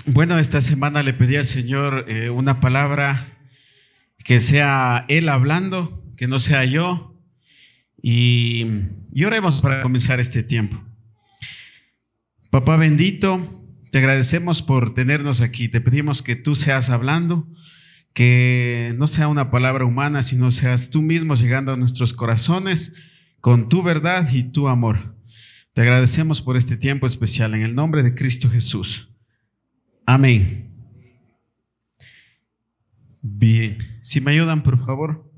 Bueno, esta semana le pedí al Señor una palabra que sea Él hablando, que no sea yo, y oremos para comenzar este tiempo. Papá bendito, te agradecemos por tenernos aquí. Te pedimos que tú seas hablando, que no sea una palabra humana, sino seas tú mismo llegando a nuestros corazones con tu verdad y tu amor. Te agradecemos por este tiempo especial en el nombre de Cristo Jesús. Amén. Bien, si me ayudan, por favor.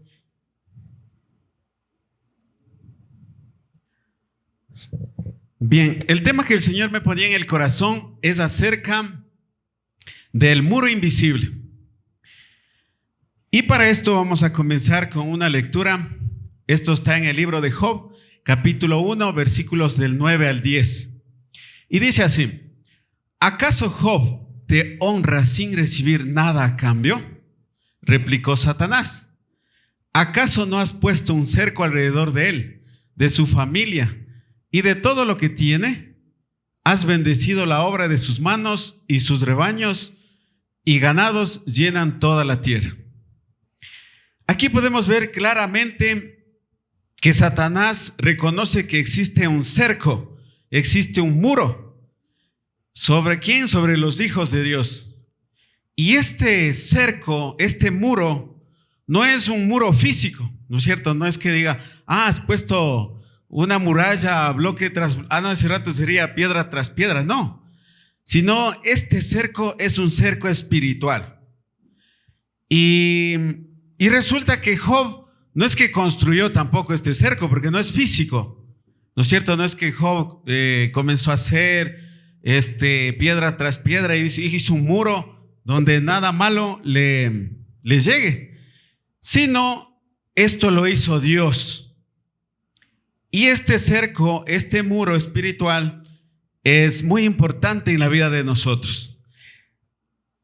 Bien, el tema que el Señor me ponía en el corazón es acerca del muro invisible. Y para esto vamos a comenzar con una lectura. Esto está en el libro de Job, capítulo 1, versículos del 9 al 10. Y dice así: ¿acaso Job te honra sin recibir nada a cambio? Replicó Satanás. ¿Acaso no has puesto un cerco alrededor de él, de su familia y de todo lo que tiene? Has bendecido la obra de sus manos, y sus rebaños y ganados llenan toda la tierra. Aquí podemos ver claramente que Satanás reconoce que existe un cerco, existe un muro. ¿Sobre quién? Sobre los hijos de Dios. Y este cerco, este muro, no es un muro físico, ¿no es cierto? No es que diga, has puesto una muralla, bloque tras, no, ese rato sería piedra tras piedra, no. Sino este cerco es un cerco espiritual. Y resulta que Job no es que construyó tampoco este cerco, porque no es físico, ¿no es cierto? No es que Job comenzó a hacer piedra tras piedra y hizo un muro donde nada malo le llegue, sino esto lo hizo Dios. Y este cerco, este muro espiritual es muy importante en la vida de nosotros.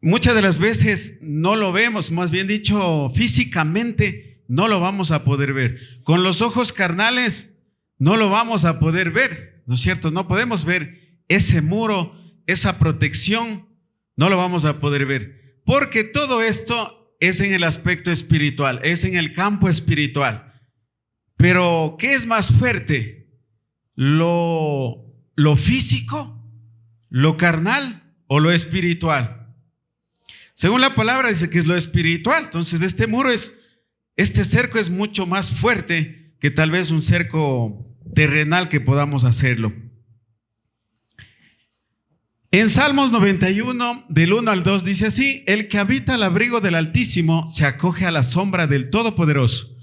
Muchas de las veces no lo vemos, más bien dicho, físicamente no lo vamos a poder ver. Con los ojos carnales no lo vamos a poder ver, ¿no es cierto? No podemos ver ese muro, esa protección, no lo vamos a poder ver, porque todo esto es en el aspecto espiritual, es en el campo espiritual. Pero ¿qué es más fuerte? ¿Lo físico, lo carnal o lo espiritual? Según la palabra dice que es lo espiritual. Entonces este cerco es mucho más fuerte que tal vez un cerco terrenal que podamos hacerlo. En Salmos 91, del 1 al 2, dice así: el que habita al abrigo del Altísimo se acoge a la sombra del Todopoderoso.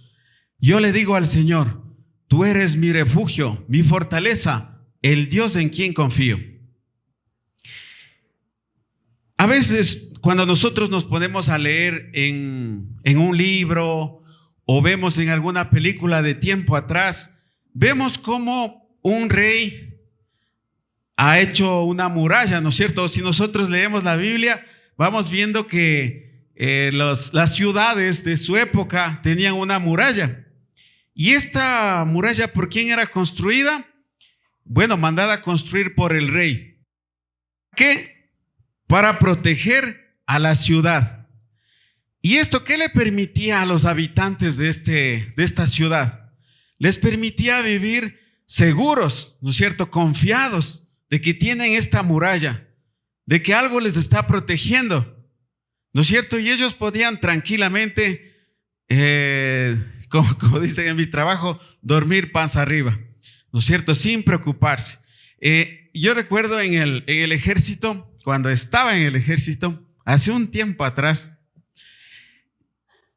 Yo le digo al Señor: tú eres mi refugio, mi fortaleza, el Dios en quien confío. A veces, cuando nosotros nos ponemos a leer en un libro o vemos en alguna película de tiempo atrás, vemos cómo un rey ha hecho una muralla, ¿no es cierto? Si nosotros leemos la Biblia, vamos viendo que las ciudades de su época tenían una muralla. ¿Y esta muralla por quién era construida? Bueno, mandada a construir por el rey. ¿Qué? Para proteger a la ciudad. ¿Y esto qué le permitía a los habitantes de esta ciudad? Les permitía vivir seguros, ¿no es cierto? Confiados de que tienen esta muralla, de que algo les está protegiendo, ¿no es cierto? Y ellos podían tranquilamente, como dicen en mi trabajo, dormir panza arriba, ¿no es cierto? Sin preocuparse. Yo recuerdo en el ejército, cuando estaba en el ejército, hace un tiempo atrás,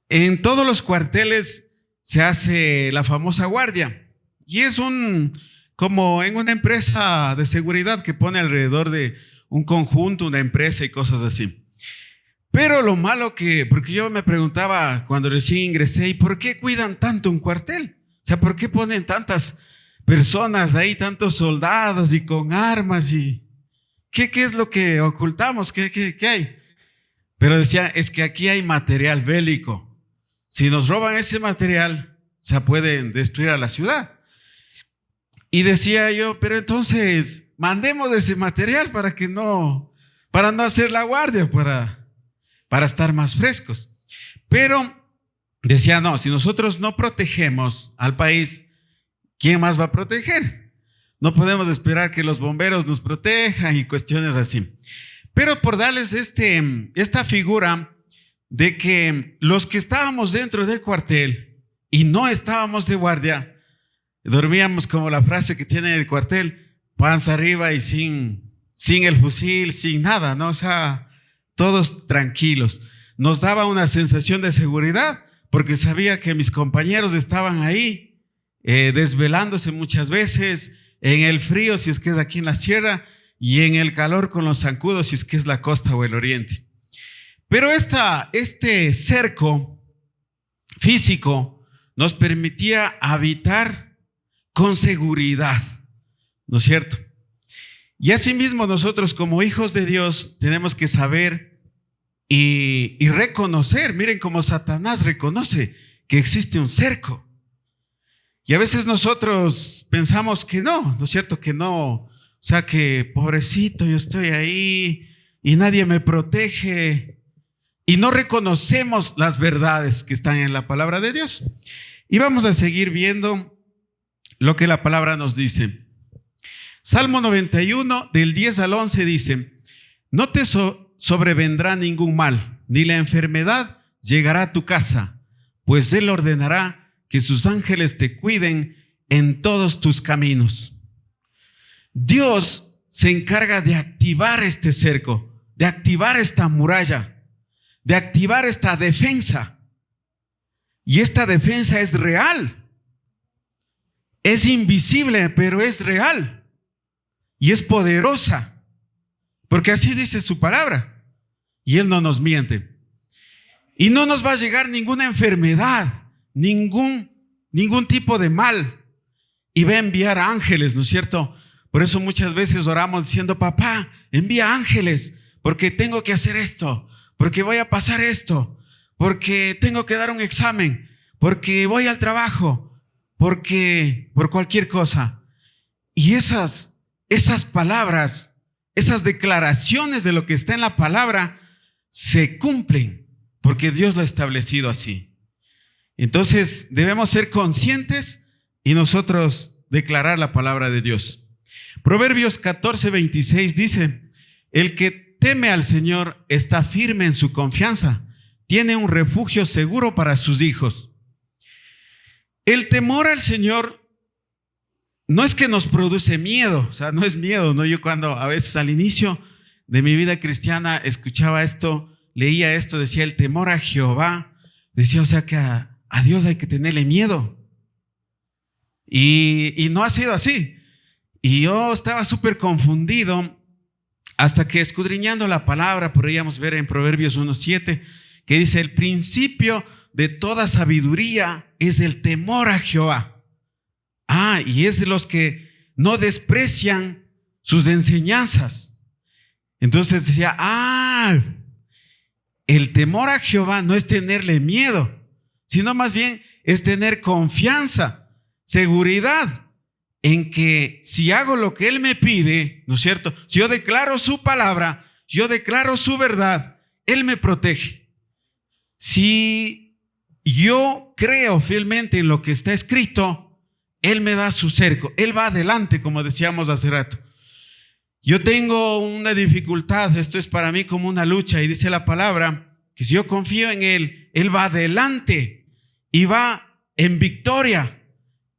en todos los cuarteles se hace la famosa guardia, y es como en una empresa de seguridad que pone alrededor de un conjunto, una empresa y cosas así. Pero lo malo porque yo me preguntaba cuando recién ingresé, ¿y por qué cuidan tanto un cuartel? O sea, ¿por qué ponen tantas personas ahí, tantos soldados y con armas? ¿Y qué es lo que ocultamos? ¿Qué hay? Pero decía, es que aquí hay material bélico. Si nos roban ese material, o sea, pueden destruir a la ciudad. Y decía yo, pero entonces mandemos ese material para que no para no hacer la guardia, para estar más frescos. Pero decía, no, si nosotros no protegemos al país, ¿quién más va a proteger? No podemos esperar que los bomberos nos protejan y cuestiones así. Pero por darles esta figura de que los que estábamos dentro del cuartel y no estábamos de guardia, dormíamos como la frase que tiene el cuartel, panza arriba y sin el fusil, sin nada, ¿no? O sea, todos tranquilos. Nos daba una sensación de seguridad porque sabía que mis compañeros estaban ahí desvelándose muchas veces, en el frío si es que es aquí en la sierra y en el calor con los zancudos si es que es la costa o el oriente. Pero este cerco físico nos permitía habitar con seguridad, ¿no es cierto? Y asimismo nosotros como hijos de Dios tenemos que saber y reconocer, miren cómo Satanás reconoce que existe un cerco. Y a veces nosotros pensamos que no es cierto, que no, o sea que pobrecito yo estoy ahí y nadie me protege y no reconocemos las verdades que están en la palabra de Dios. Y vamos a seguir viendo lo que la palabra nos dice. Salmo 91 del 10 al 11 dice: no te sobrevendrá ningún mal, ni la enfermedad llegará a tu casa, pues Él ordenará que sus ángeles te cuiden en todos tus caminos. Dios se encarga de activar este cerco, de activar esta muralla, de activar esta defensa. Y esta defensa es real. Es invisible, pero es real. Y es poderosa, porque así dice su palabra. Y Él no nos miente. Y no nos va a llegar ninguna enfermedad, ningún tipo de mal, y va a enviar ángeles, ¿no es cierto? Por eso muchas veces oramos diciendo: papá, envía ángeles, porque tengo que hacer esto, porque voy a pasar esto, porque tengo que dar un examen, porque voy al trabajo, porque por cualquier cosa. Y esas palabras, esas declaraciones de lo que está en la palabra se cumplen, porque Dios lo ha establecido así. Entonces debemos ser conscientes y nosotros declarar la palabra de Dios. Proverbios 14:26 dice: el que teme al Señor está firme en su confianza, tiene un refugio seguro para sus hijos. El temor al Señor no es que nos produce miedo, o sea, no es miedo, ¿no? Yo cuando a veces al inicio de mi vida cristiana escuchaba esto, leía esto, decía el temor a Jehová, decía, o sea que a Dios hay que tenerle miedo. Y no ha sido así. Y yo estaba súper confundido hasta que escudriñando la palabra podríamos ver en Proverbios 1:7 que dice: el principio de toda sabiduría es el temor a Jehová. Y es de los que no desprecian sus enseñanzas. Entonces decía, el temor a Jehová no es tenerle miedo, sino más bien es tener confianza, seguridad en que si hago lo que Él me pide, ¿no es cierto? Si yo declaro su palabra, si yo declaro su verdad, Él me protege. Si yo creo fielmente en lo que está escrito, Él me da su cerco, Él va adelante, como decíamos hace rato. Yo tengo una dificultad, esto es para mí como una lucha, y dice la palabra que si yo confío en Él, Él va adelante y va en victoria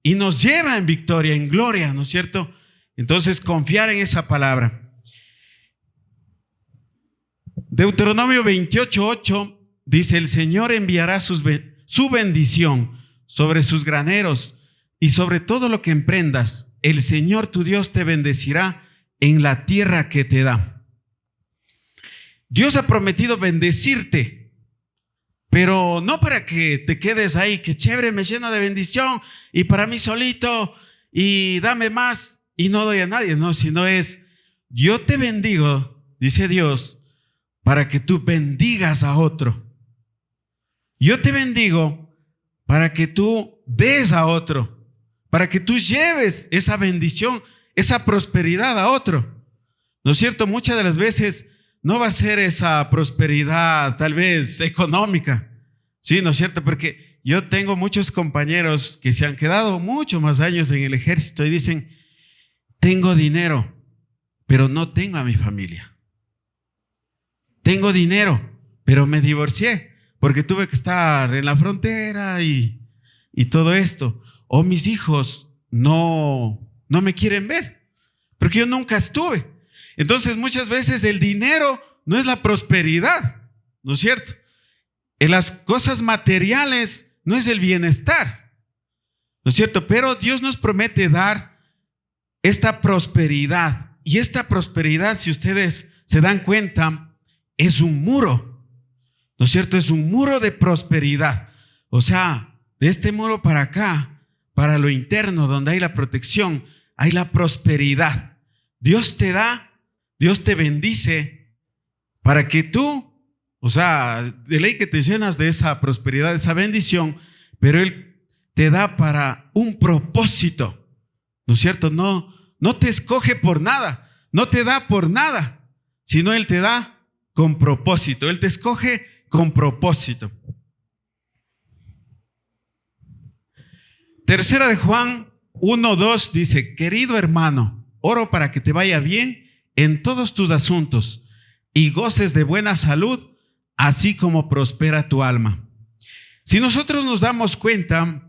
y nos lleva en victoria, en gloria, ¿no es cierto? Entonces confiar en esa palabra. Deuteronomio 28:8 dice: el Señor enviará su bendición sobre sus graneros y sobre todo lo que emprendas. El Señor tu Dios te bendecirá en la tierra que te da. Dios ha prometido bendecirte, pero no para que te quedes ahí, que chévere, me lleno de bendición y para mí solito y dame más y no doy a nadie, no, sino es: yo te bendigo, dice Dios, para que tú bendigas a otro. Yo te bendigo para que tú des a otro, para que tú lleves esa bendición, esa prosperidad a otro. ¿No es cierto? Muchas de las veces no va a ser esa prosperidad tal vez económica, ¿sí? ¿No es cierto? Porque yo tengo muchos compañeros que se han quedado muchos más años en el ejército y dicen, tengo dinero, pero no tengo a mi familia. Tengo dinero, pero me divorcié porque tuve que estar en la frontera y todo esto. O mis hijos no me quieren ver porque yo nunca estuve. Entonces muchas veces el dinero no es la prosperidad, ¿no es cierto? En las cosas materiales no es el bienestar, ¿no es cierto? Pero Dios nos promete dar esta prosperidad. Y esta prosperidad, si ustedes se dan cuenta, es un muro, ¿no es cierto? Es un muro de prosperidad. O sea, de este muro para acá, para lo interno, donde hay la protección, hay la prosperidad. Dios te da, Dios te bendice para que tú, o sea, de ley que te llenas de esa prosperidad, de esa bendición, pero Él te da para un propósito, ¿no es cierto? No te escoge por nada, no te da por nada, sino Él te da con propósito. Él te escoge con propósito. Tercera de Juan 1:2 dice, querido hermano, oro para que te vaya bien en todos tus asuntos y goces de buena salud, así como prospera tu alma. Si nosotros nos damos cuenta,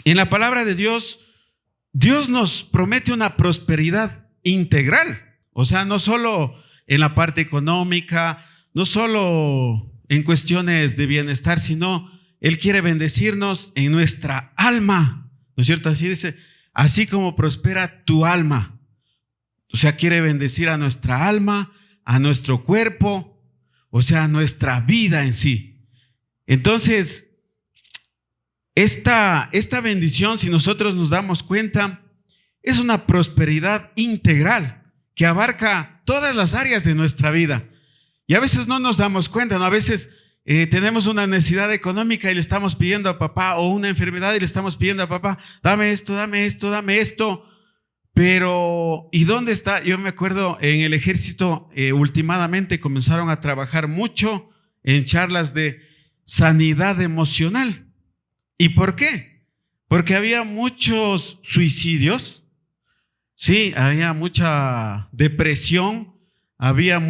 en la palabra de Dios, Dios nos promete una prosperidad integral. O sea, no solo en la parte económica, no solo en cuestiones de bienestar, sino Él quiere bendecirnos en nuestra alma, ¿no es cierto? Así dice, así como prospera tu alma. O sea, quiere bendecir a nuestra alma, a nuestro cuerpo, o sea, a nuestra vida en sí. Entonces, esta bendición, si nosotros nos damos cuenta, es una prosperidad integral que abarca todas las áreas de nuestra vida. Y a veces no nos damos cuenta, ¿no? A veces tenemos una necesidad económica y le estamos pidiendo a papá, o una enfermedad y le estamos pidiendo a papá, dame esto, dame esto, dame esto. Pero, ¿y dónde está? Yo me acuerdo en el ejército, últimamente comenzaron a trabajar mucho en charlas de sanidad emocional. ¿Y por qué? Porque había muchos suicidios, sí, había mucha depresión, había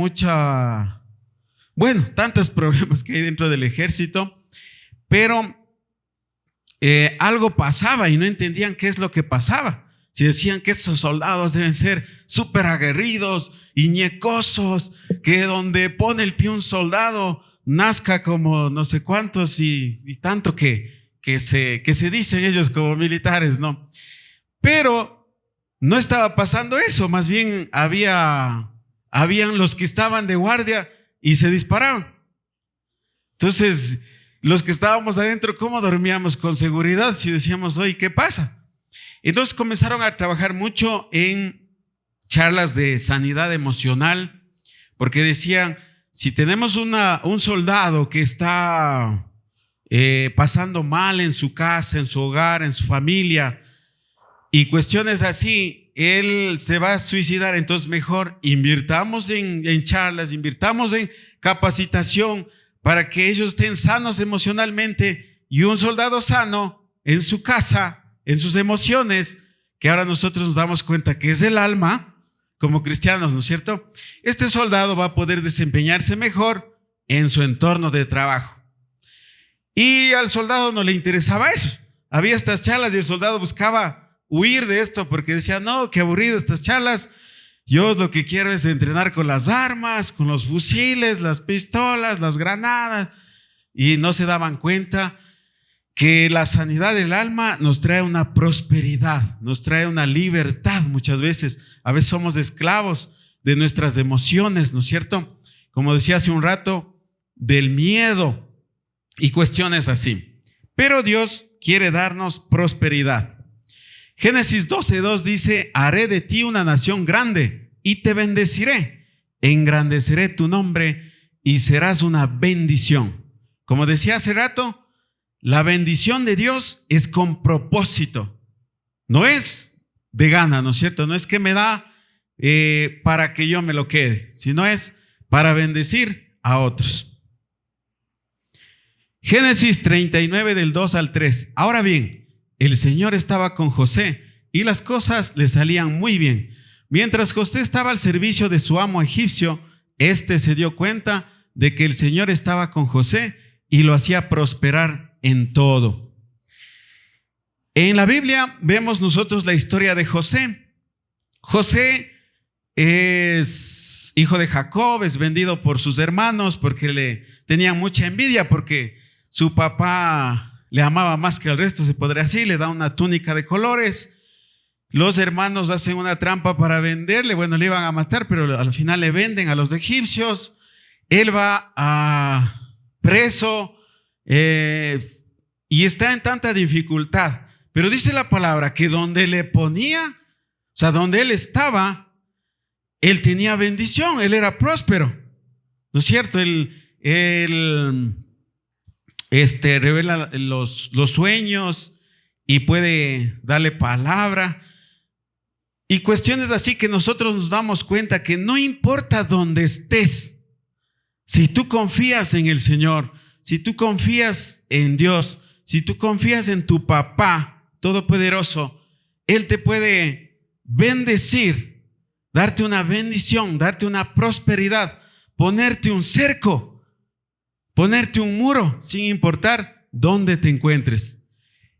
tantos problemas que hay dentro del ejército, pero algo pasaba y no entendían qué es lo que pasaba. Si decían que estos soldados deben ser súper aguerridos y ñecosos, que donde pone el pie un soldado nazca como no sé cuántos y tanto que se dicen ellos como militares, ¿no? Pero no estaba pasando eso, más bien habían los que estaban de guardia y se disparaban. Entonces, los que estábamos adentro, ¿cómo dormíamos con seguridad si decíamos, oye, ¿qué pasa? Entonces comenzaron a trabajar mucho en charlas de sanidad emocional, porque decían, si tenemos un soldado que está pasando mal en su casa, en su hogar, en su familia, y cuestiones así, él se va a suicidar, entonces mejor invirtamos en charlas, invirtamos en capacitación para que ellos estén sanos emocionalmente, y un soldado sano en su casa, en sus emociones, que ahora nosotros nos damos cuenta que es el alma, como cristianos, ¿no es cierto? Este soldado va a poder desempeñarse mejor en su entorno de trabajo. Y al soldado no le interesaba eso. Había estas charlas y el soldado buscaba huir de esto porque decía, no, qué aburrido estas charlas. Yo lo que quiero es entrenar con las armas, con los fusiles, las pistolas, las granadas. Y no se daban cuenta que la sanidad del alma nos trae una prosperidad, nos trae una libertad muchas veces. A veces somos esclavos de nuestras emociones, ¿no es cierto? Como decía hace un rato, del miedo y cuestiones así. Pero Dios quiere darnos prosperidad. Génesis 12:2 dice, haré de ti una nación grande y te bendeciré, engrandeceré tu nombre y serás una bendición. Como decía hace rato, la bendición de Dios es con propósito, no es de gana, ¿no es cierto? No es que me da para que yo me lo quede, sino es para bendecir a otros. Génesis 39 del 2 al 3. Ahora bien, el Señor estaba con José y las cosas le salían muy bien. Mientras José estaba al servicio de su amo egipcio, éste se dio cuenta de que el Señor estaba con José y lo hacía prosperar en todo. En la Biblia vemos nosotros la historia de José. José es hijo de Jacob, es vendido por sus hermanos porque le tenían mucha envidia, porque su papá le amaba más que el resto, se podría decir, le da una túnica de colores. Los hermanos hacen una trampa para venderle, bueno, le iban a matar, pero al final le venden a los egipcios. Él va preso y está en tanta dificultad. Pero dice la palabra que donde le ponía, o sea, donde él estaba, él tenía bendición, él era próspero. ¿No es cierto? Él revela los sueños y puede darle palabra. Y cuestiones así que nosotros nos damos cuenta que no importa dónde estés, si tú confías en el Señor, si tú confías en Dios, si tú confías en tu papá todopoderoso, Él te puede bendecir, darte una bendición, darte una prosperidad, ponerte un cerco, ponerte un muro, sin importar dónde te encuentres.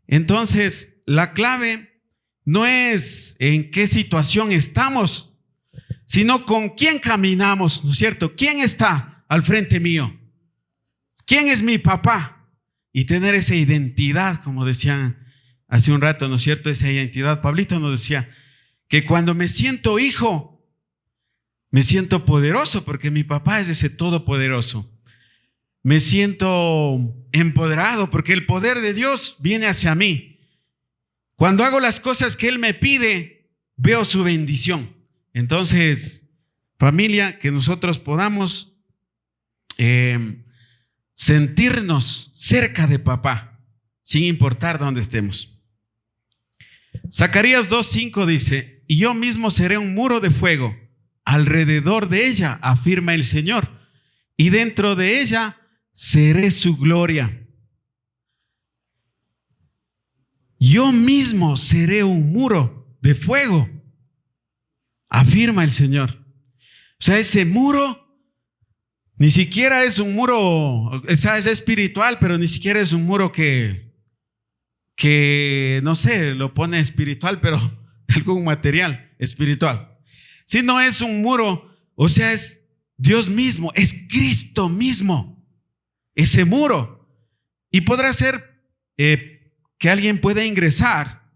Entonces, la clave no es en qué situación estamos, sino con quién caminamos, ¿no es cierto? ¿Quién está al frente mío? ¿Quién es mi papá? Y tener esa identidad, como decían hace un rato, ¿no es cierto? Esa identidad. Pablito nos decía que cuando me siento hijo, me siento poderoso porque mi papá es ese todopoderoso. Me siento empoderado porque el poder de Dios viene hacia mí. Cuando hago las cosas que Él me pide, veo su bendición. Entonces, familia, que nosotros podamos sentirnos cerca de papá, sin importar dónde estemos. Zacarías 2:5 dice: y yo mismo seré un muro de fuego alrededor de ella, afirma el Señor, y dentro de ella seré su gloria. Yo mismo seré un muro de fuego, afirma el Señor. O sea, ese muro ni siquiera es un muro, o sea, es espiritual, pero ni siquiera es un muro que no sé, lo pone espiritual, pero de algún material espiritual. Sino es un muro, o sea, es Dios mismo, es Cristo mismo, ese muro. Y podrá ser que alguien pueda ingresar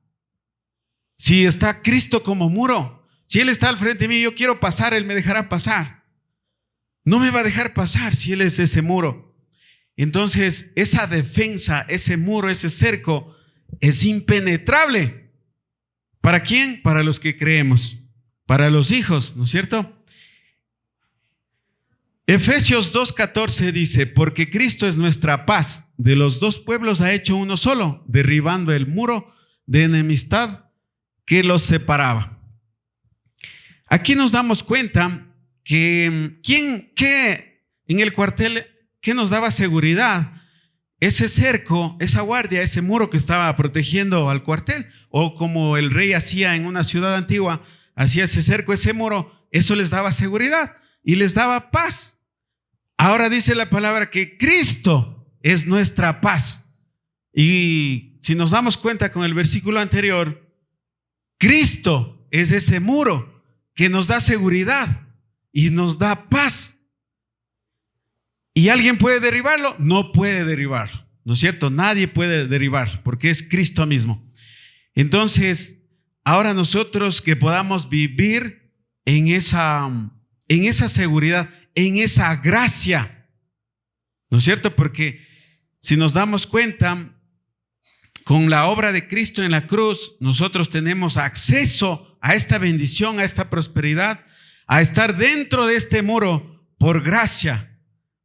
si está Cristo como muro. Si Él está al frente de mí, yo quiero pasar, Él me dejará pasar. No me va a dejar pasar si Él es ese muro. Entonces, esa defensa, ese muro, ese cerco es impenetrable. ¿Para quién? Para los que creemos, para los hijos, ¿no es cierto? Efesios 2:14 dice: porque Cristo es nuestra paz, de los dos pueblos ha hecho uno solo, derribando el muro de enemistad que los separaba. Aquí nos damos cuenta que en el cuartel, ¿qué nos daba seguridad? Ese cerco, esa guardia, ese muro que estaba protegiendo al cuartel, o como el rey hacía en una ciudad antigua, hacía ese cerco, ese muro, eso les daba seguridad y les daba paz. Ahora dice la palabra que Cristo es nuestra paz. Y si nos damos cuenta con el versículo anterior, Cristo es ese muro que nos da seguridad y nos da paz. ¿Y alguien puede derribarlo? No puede derribarlo, ¿no es cierto? Nadie puede derribar porque es Cristo mismo. Entonces, ahora nosotros que podamos vivir en esa seguridad, en esa gracia, ¿no es cierto? Porque si nos damos cuenta, con la obra de Cristo en la cruz, nosotros tenemos acceso a esta bendición, a esta prosperidad, a estar dentro de este muro por gracia,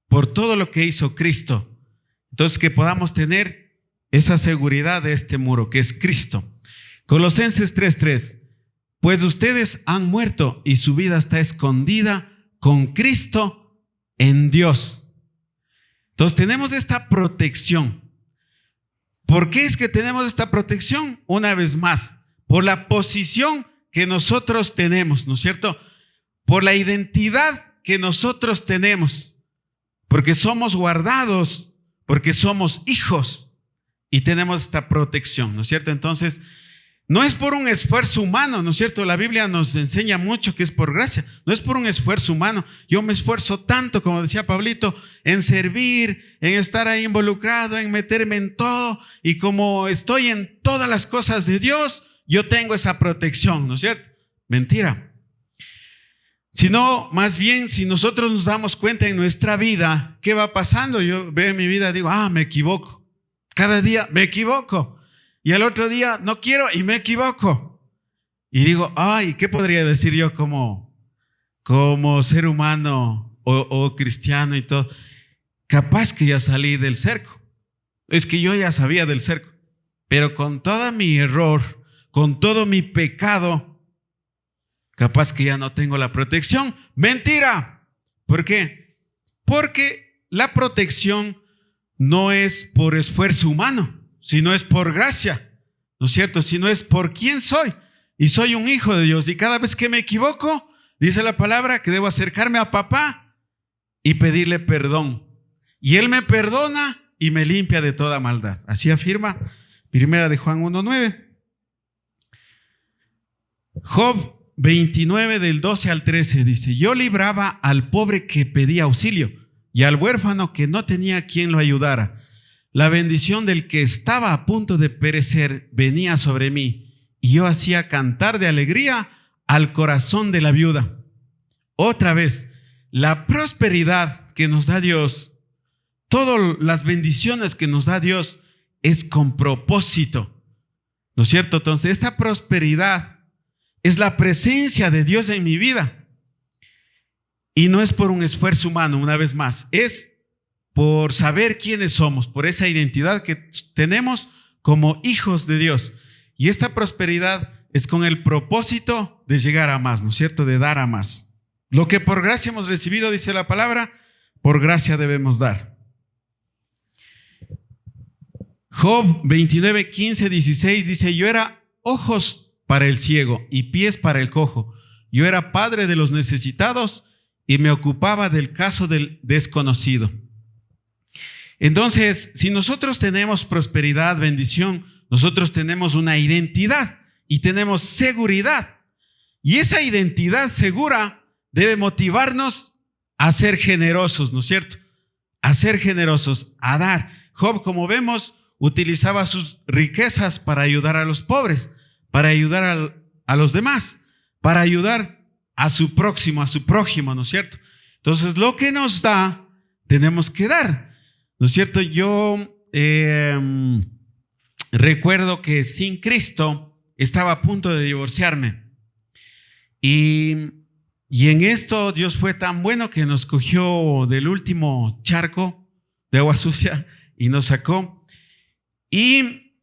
por todo lo que hizo Cristo. Entonces, que podamos tener esa seguridad de este muro que es Cristo. Colosenses 3:3: pues ustedes han muerto y su vida está escondida con Cristo en Dios. Entonces tenemos esta protección. ¿Por qué es que tenemos esta protección? Una vez más, por la posición que nosotros tenemos, ¿no es cierto? Por la identidad que nosotros tenemos, porque somos guardados, porque somos hijos y tenemos esta protección, ¿no es cierto? Entonces, no es por un esfuerzo humano, ¿no es cierto? La Biblia nos enseña mucho que es por gracia, no es por un esfuerzo humano. Yo me esfuerzo tanto, como decía Pablito, en servir, en estar ahí involucrado, en meterme en todo, y como estoy en todas las cosas de Dios, yo tengo esa protección, ¿no es cierto? Mentira. Sino, más bien, si nosotros nos damos cuenta en nuestra vida, ¿qué va pasando? Yo veo en mi vida, digo, me equivoco. Cada día me equivoco. Y al otro día no quiero y me equivoco. Y digo, ¿qué podría decir yo como ser humano o cristiano y todo? Capaz que ya salí del cerco. Es que yo ya sabía del cerco. Pero con todo mi error, con todo mi pecado, capaz que ya no tengo la protección. Mentira. ¿Por qué? Porque la protección no es por esfuerzo humano, sino es por gracia, ¿no es cierto? Sino es por quién soy. Y soy un hijo de Dios. Y cada vez que me equivoco, dice la palabra que debo acercarme a papá y pedirle perdón. Y Él me perdona y me limpia de toda maldad. Así afirma Primera de Juan 1:9. Job 29 del 12 al 13 dice: yo libraba al pobre que pedía auxilio y al huérfano que no tenía quien lo ayudara. La bendición del que estaba a punto de perecer venía sobre mí, y yo hacía cantar de alegría al corazón de la viuda. Otra vez, la prosperidad que nos da Dios, todas las bendiciones que nos da Dios, es con propósito, ¿no es cierto? Entonces, esta prosperidad es la presencia de Dios en mi vida. Y no es por un esfuerzo humano, una vez más, es por saber quiénes somos, por esa identidad que tenemos como hijos de Dios. Y esta prosperidad es con el propósito de llegar a más, ¿no es cierto? De dar a más. Lo que por gracia hemos recibido, dice la palabra, por gracia debemos dar. Job 29, 15, 16 dice: yo era ojos para el ciego y pies para el cojo. Yo era padre de los necesitados y me ocupaba del caso del desconocido. Entonces, si nosotros tenemos prosperidad, bendición, nosotros tenemos una identidad y tenemos seguridad. Y esa identidad segura debe motivarnos a ser generosos, ¿no es cierto? A ser generosos, a dar. Job, como vemos, utilizaba sus riquezas para ayudar a los pobres, para ayudar a los demás, para ayudar a su próximo, ¿no es cierto? Entonces, lo que nos da, tenemos que dar. ¿No es cierto? Yo recuerdo que sin Cristo estaba a punto de divorciarme. Y en esto Dios fue tan bueno que nos cogió del último charco de agua sucia y nos sacó. Y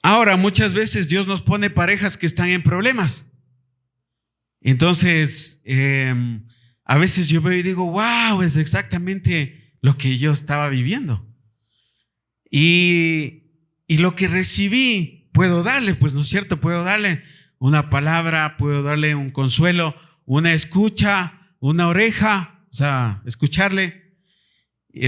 ahora muchas veces Dios nos pone parejas que están en problemas. Entonces, a veces yo veo y digo, wow, es exactamente lo que yo estaba viviendo. Y lo que recibí, puedo darle, pues, ¿no es cierto? Puedo darle una palabra, puedo darle un consuelo, una escucha, una oreja, o sea, escucharle.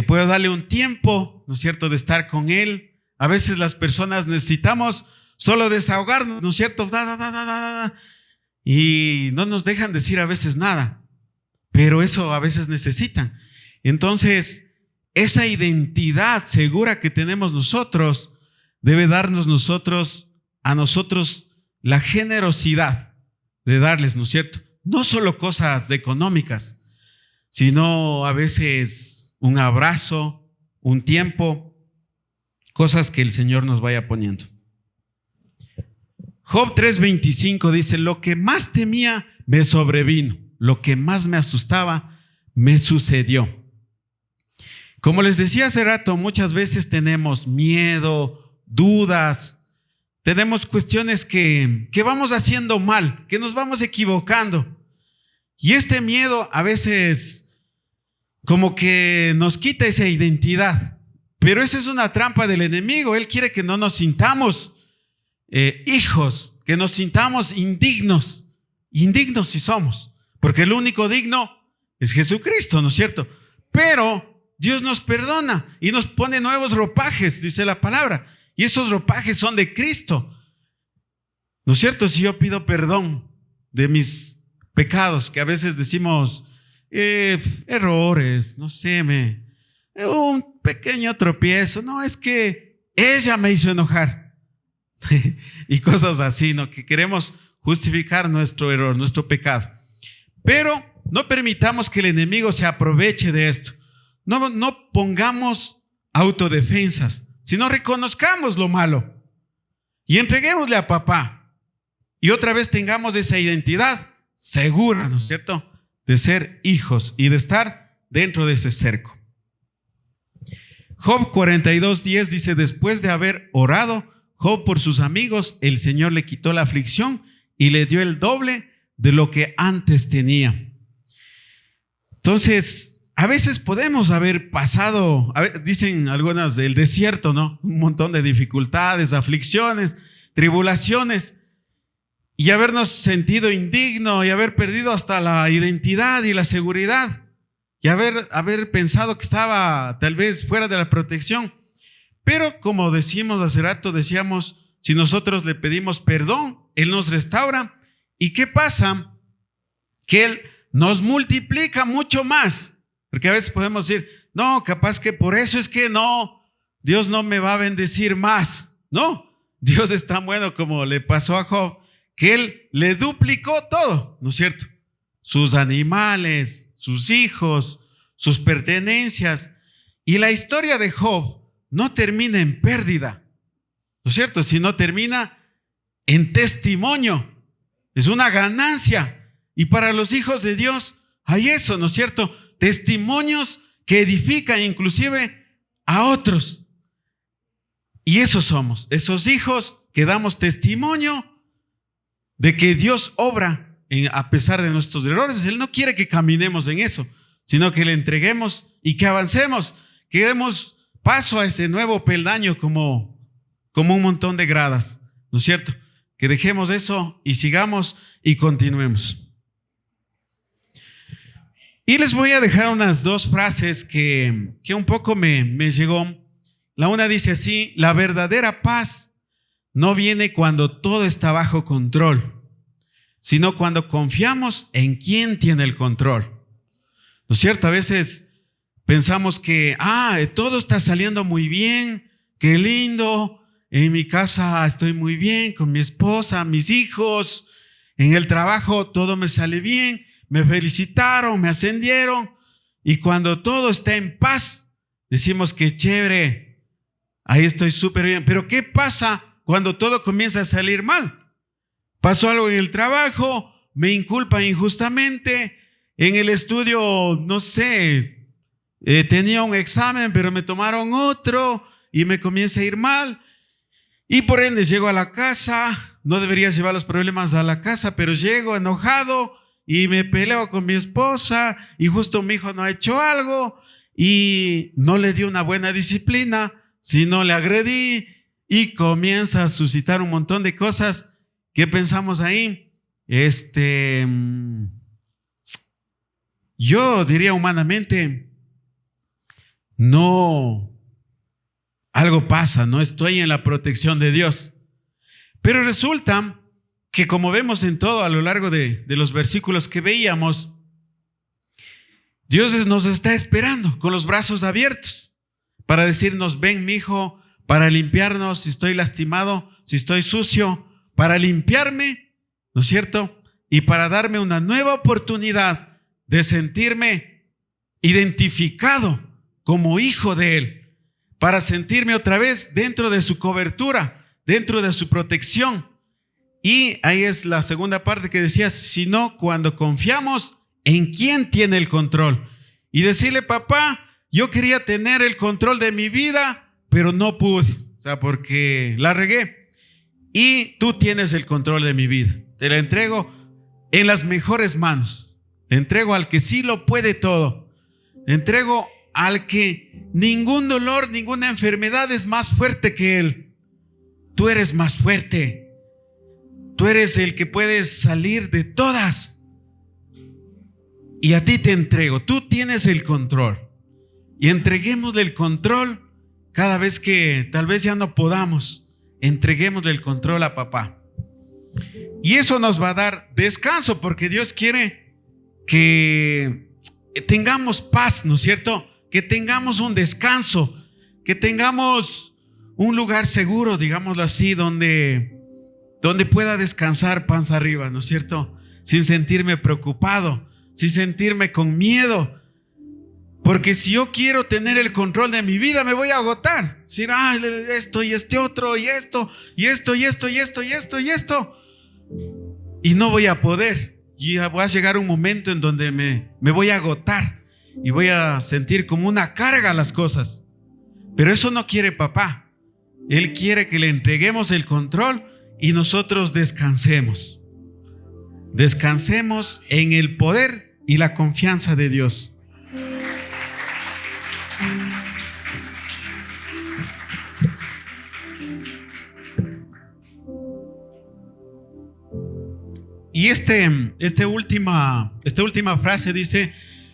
Puedo darle un tiempo, ¿no es cierto?, de estar con él. A veces las personas necesitamos solo desahogarnos, ¿no es cierto? Y no nos dejan decir a veces nada, pero eso a veces necesitan. Entonces, esa identidad segura que tenemos nosotros debe darnos a nosotros la generosidad de darles, ¿no es cierto? No solo cosas económicas, sino a veces un abrazo, un tiempo, cosas que el Señor nos vaya poniendo. Job 3:25 dice: lo que más temía me sobrevino, lo que más me asustaba me sucedió. Como les decía hace rato, muchas veces tenemos miedo, dudas, tenemos cuestiones que vamos haciendo mal, que nos vamos equivocando. Y este miedo a veces como que nos quita esa identidad. Pero esa es una trampa del enemigo. Él quiere que no nos sintamos hijos, que nos sintamos indignos. Indignos si somos, porque el único digno es Jesucristo, ¿no es cierto? Pero Dios nos perdona y nos pone nuevos ropajes, dice la palabra. Y esos ropajes son de Cristo, ¿no es cierto? Si yo pido perdón de mis pecados, que a veces decimos errores, no sé, un pequeño tropiezo, no, es que ella me hizo enojar y cosas así, ¿no? Que queremos justificar nuestro error, nuestro pecado. Pero no permitamos que el enemigo se aproveche de esto. No pongamos autodefensas, sino reconozcamos lo malo y entreguémosle a papá. Y otra vez tengamos esa identidad segura, ¿no es cierto?, de ser hijos y de estar dentro de ese cerco. Job 42:10 dice: después de haber orado Job por sus amigos, el Señor le quitó la aflicción y le dio el doble de lo que antes tenía. Entonces, a veces podemos haber pasado, dicen algunas, del desierto, ¿no? Un montón de dificultades, aflicciones, tribulaciones, y habernos sentido indigno y haber perdido hasta la identidad y la seguridad, y haber pensado que estaba tal vez fuera de la protección. Pero como decimos hace rato, decíamos, si nosotros le pedimos perdón, Él nos restaura. ¿Y qué pasa? Que Él nos multiplica mucho más. Porque a veces podemos decir, no, capaz que por eso es que no, Dios no me va a bendecir más. No, Dios es tan bueno como le pasó a Job, que Él le duplicó todo, ¿no es cierto? Sus animales, sus hijos, sus pertenencias. Y la historia de Job no termina en pérdida, ¿no es cierto? Sino termina en testimonio. Es una ganancia. Y para los hijos de Dios hay eso, ¿no es cierto? Testimonios que edifican inclusive a otros. Y esos somos, esos hijos que damos testimonio de que Dios obra a pesar de nuestros errores. Él no quiere que caminemos en eso, sino que le entreguemos y que avancemos, que demos paso a ese nuevo peldaño como un montón de gradas, ¿no es cierto? Que dejemos eso y sigamos y continuemos. Y les voy a dejar unas dos frases que un poco me llegó. La una dice así: la verdadera paz no viene cuando todo está bajo control, sino cuando confiamos en quien tiene el control. ¿No es cierto? A veces pensamos que todo está saliendo muy bien, qué lindo, en mi casa estoy muy bien, con mi esposa, mis hijos, en el trabajo todo me sale bien, me felicitaron, me ascendieron, y cuando todo está en paz, decimos que chévere, ahí estoy súper bien. Pero ¿qué pasa cuando todo comienza a salir mal? Pasó algo en el trabajo, me inculpan injustamente, en el estudio, no sé, tenía un examen, pero me tomaron otro y me comienza a ir mal. Y por ende llego a la casa, no debería llevar los problemas a la casa, pero llego enojado y me peleo con mi esposa y justo mi hijo no ha hecho algo y no le di una buena disciplina, sino le agredí, y comienza a suscitar un montón de cosas. ¿Qué pensamos ahí? Yo diría humanamente, no, algo pasa, no estoy en la protección de Dios. Pero resulta que, como vemos en todo a lo largo de los versículos que veíamos, Dios nos está esperando con los brazos abiertos para decirnos: ven, mi hijo, para limpiarnos si estoy lastimado, si estoy sucio, para limpiarme, ¿no es cierto? Y para darme una nueva oportunidad de sentirme identificado como hijo de Él, para sentirme otra vez dentro de su cobertura, dentro de su protección. Y ahí es la segunda parte que decías, sino cuando confiamos en quién tiene el control. Y decirle: papá, yo quería tener el control de mi vida, pero no pude, o sea, porque la regué. Y tú tienes el control de mi vida. Te la entrego en las mejores manos. Le entrego al que sí lo puede todo. entrego al que ningún dolor, ninguna enfermedad es más fuerte que Él. Tú eres más fuerte. Tú eres el que puedes salir de todas. Y a ti te entrego. Tú tienes el control. Y entreguémosle el control cada vez que tal vez ya no podamos. Entreguémosle el control a papá. Y eso nos va a dar descanso, porque Dios quiere que tengamos paz, ¿no es cierto? Que tengamos un descanso, que tengamos un lugar seguro, digámoslo así, donde pueda descansar panza arriba, ¿no es cierto? Sin sentirme preocupado, sin sentirme con miedo. Porque si yo quiero tener el control de mi vida, me voy a agotar. Decir, esto y este otro, y esto, y esto, y esto, y esto, y esto, y esto. Y no voy a poder. Y va a llegar un momento en donde me voy a agotar. Y voy a sentir como una carga las cosas. Pero eso no quiere papá. Él quiere que le entreguemos el control y nosotros descansemos. Descansemos en el poder y la confianza de Dios. Y esta última frase dice: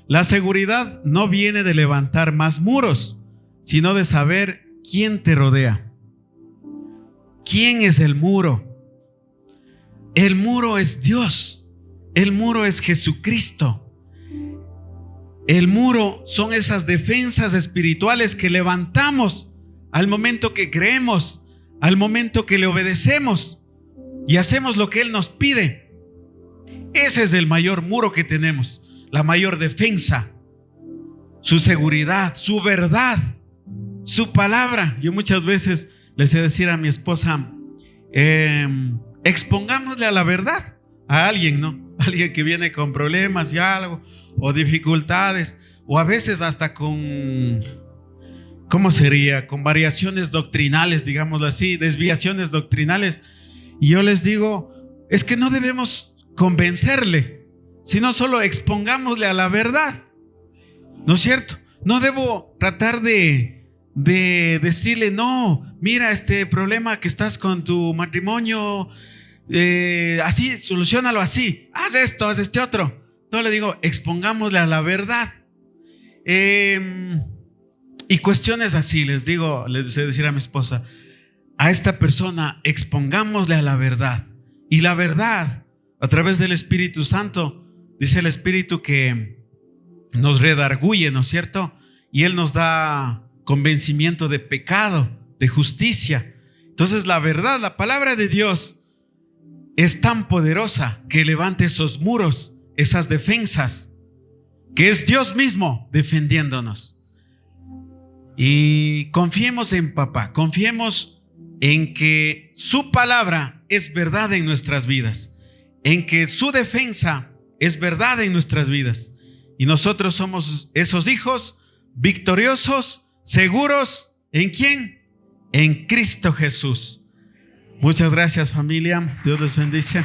la seguridad no viene de levantar más muros, sino de saber quién te rodea. ¿Quién es el muro? El muro es Dios. El muro es Jesucristo. El muro son esas defensas espirituales que levantamos al momento que creemos, al momento que le obedecemos y hacemos lo que Él nos pide. Ese es el mayor muro que tenemos, la mayor defensa, su seguridad, su verdad, su palabra. Yo muchas veces les he de decir a mi esposa, expongámosle a la verdad a alguien, ¿no? Alguien que viene con problemas y algo, o dificultades, o a veces hasta con, ¿cómo sería? Con variaciones doctrinales, digámoslo así, desviaciones doctrinales. Y yo les digo, es que no debemos convencerle, sino solo expongámosle a la verdad, ¿no es cierto? No debo tratar de decirle, no, mira este problema que estás con tu matrimonio, así, solucionalo así, haz esto, haz este otro. No, le digo, expongámosle a la verdad. Y cuestiones así, les sé decir a mi esposa, a esta persona expongámosle a la verdad. Y la verdad, a través del Espíritu Santo, dice el Espíritu que nos redarguye, ¿no es cierto? Y Él nos da convencimiento de pecado, de justicia. Entonces la verdad, la palabra de Dios es tan poderosa que levanta esos muros, esas defensas, que es Dios mismo defendiéndonos. Y confiemos en papá, confiemos en que su palabra es verdad en nuestras vidas, en que su defensa es verdad en nuestras vidas. Y nosotros somos esos hijos victoriosos, seguros. ¿En quién? En Cristo Jesús. Muchas gracias, familia. Dios les bendice.